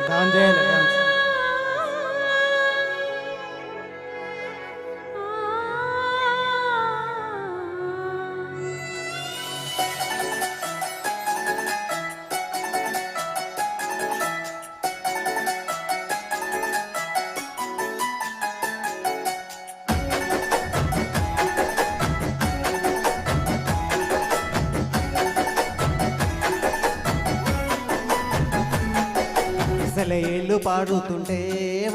Dance చేయాలి dance. సెలయేళ్ళు పాడుతుంటే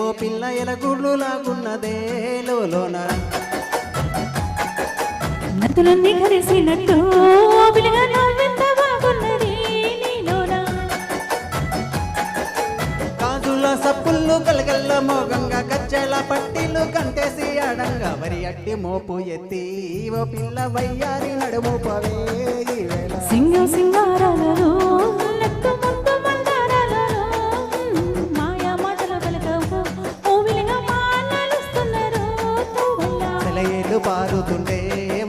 ఓ పిల్ల ఎలగుళ్ళు లాగున్నదే లోన. నదులన్నీ కలిసినట్టు ఓ పిల్లగా నవ్వెంత బాగున్నది నీలోన. గాజుల సప్పుళ్ళు గలగల్ల మోగంగా గజ్జల పట్టిలు కంటేసి ఆడంగా వరి అట్టి మోపు ఎత్తి ఓ పిల్ల వయ్యారి నడుము పవే ఈ వేళ. సింగం సింగారాలలో లెక్క ముందు మందారాలలో మాయా మాటల వెలగవు ఓ పిల్లగా మానలుస్తున్నారు తోవల్ల. సెలయేళ్ళు పారుతుంటే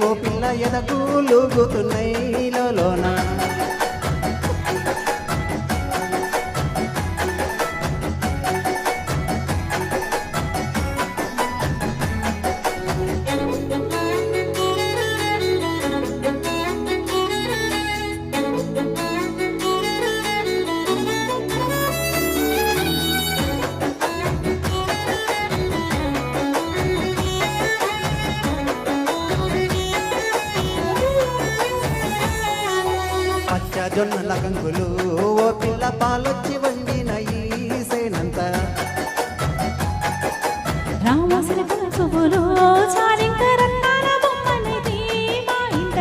ఓ పిల్ల ఎదగూలుగుతున్నాయి లోన. జొన్నల కంగులు ఓ పిల్ల పాలొచ్చి వండిన ఈ సేనంత. రామసిన పువ్వులు చాలింక రత్నాల బొమ్మనిది మా ఇంట.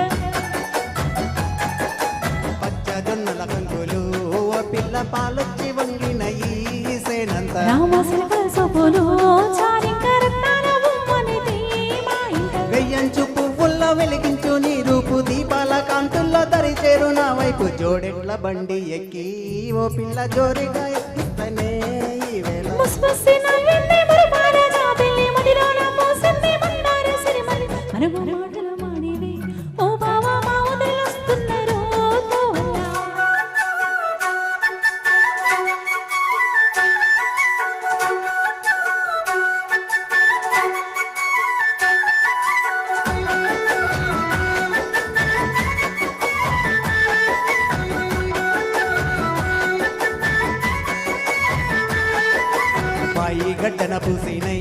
పచ్చ జొన్నల కంగులు ఓ పిల్ల పాలొచ్చి వండిన ఈ సేనంత. రామసిన పువ్వులు చాలింక రత్నాల బొమ్మనిది మా ఇంట. వెయ్యంచు పువ్వుల్లో వెలిగించు నీ రూపు దీపాల కాంతుల్లో దరిచేరు నా వైపు జోడెట్ల బండి ఎక్కి ఓ పిల్ల జోరిగా ఎక్కిస్తనే ఈ వేళ. ముస్ముస్సి నవ్వింది మురిపాల జాబిల్లి మదిలోన పోసింది బండార సిరిమల్లి. మరుగు మాటల మాడివి ఓ బావా మా వదిలొస్తున్నారు తోవల్ల. బాయి గడ్డన పూసినై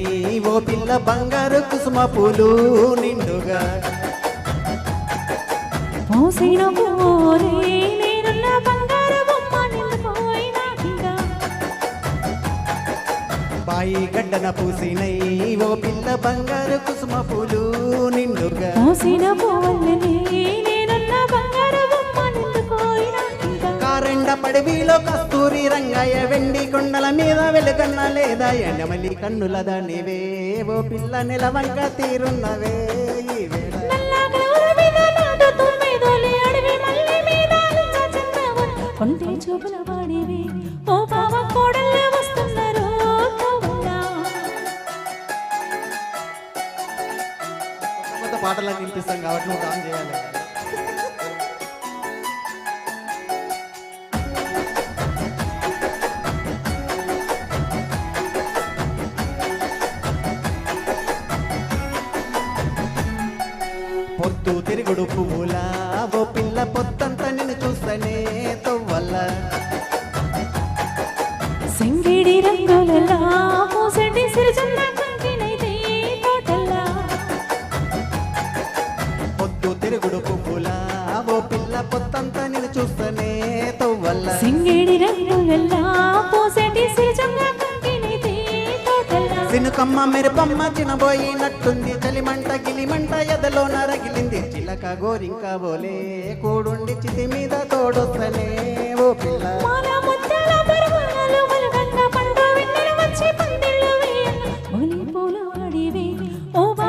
ఓ పిల్ల బంగారు కుసుమ పూలు నిండుగా. పోసిన పూరే నేనున్న బంగారు బొమ్మ నిండిపోయిన కింద. బాయి గడ్డన పూసినై ఓ పిల్ల బంగారు కుసుమ పూలు నిండుగా. పోసిన పూవల్లనే నేనున్న బంగారు బొమ్మ నిండిపోయిన కింద. కారెండ పడివిలో కస్తూరి రంగయ్య వెండి కొండల మీద వెలుగన్న లేదా ఎండమల్లి కన్నుల దానివే ఓ పిల్ల నెలవంక తీరున్నవే ఈ వేళ. నల్లగా ఉరిమిన నాటు తుమ్మెదోలే అడవి మల్లె మీద అలచ చంద్రవన్. కొంటే చూపుల వాడివి ఓ బావ కోడళ్ళే వస్తున్నారు తోవల్ల. కొత్త పాటలను వినిపిస్తాం కాబట్టి నువ్వు డాన్స్ చేయాలి. పొద్దు తిరుగుడు పువ్వుల ఓ పిల్ల పొద్దంతా నిన్ను చూస్తనే తొవ్వల్ల. సింగిడి రంగులలా పూసండి సిరిజన్న కంకినైతే తోటల్లా. పొద్దు తిరుగుడు పువ్వుల ఓ పిల్ల పొద్దంతా నిన్ను చూస్తనే తొవ్వల్ల. సింగిడి రంగులలా పూసండి సిరిజన్న కంకినైతే తోటల్లా. సినుకమ్మ మెరుపమ్మ చినబోయినట్టుంది చలిమంట గిలిమంట ఎదలో నరగిలింది. చిలక గోరింక బోలే కూడుండి చితి మీద తోడొస్తనే ఓ పిల్ల. మాల ముత్యాల పరుగులు మలగంగా పండు వెన్నెల వచ్చి పందిళ్ళు వేయన్న. ఒలి పూల వాడివి ఓ బా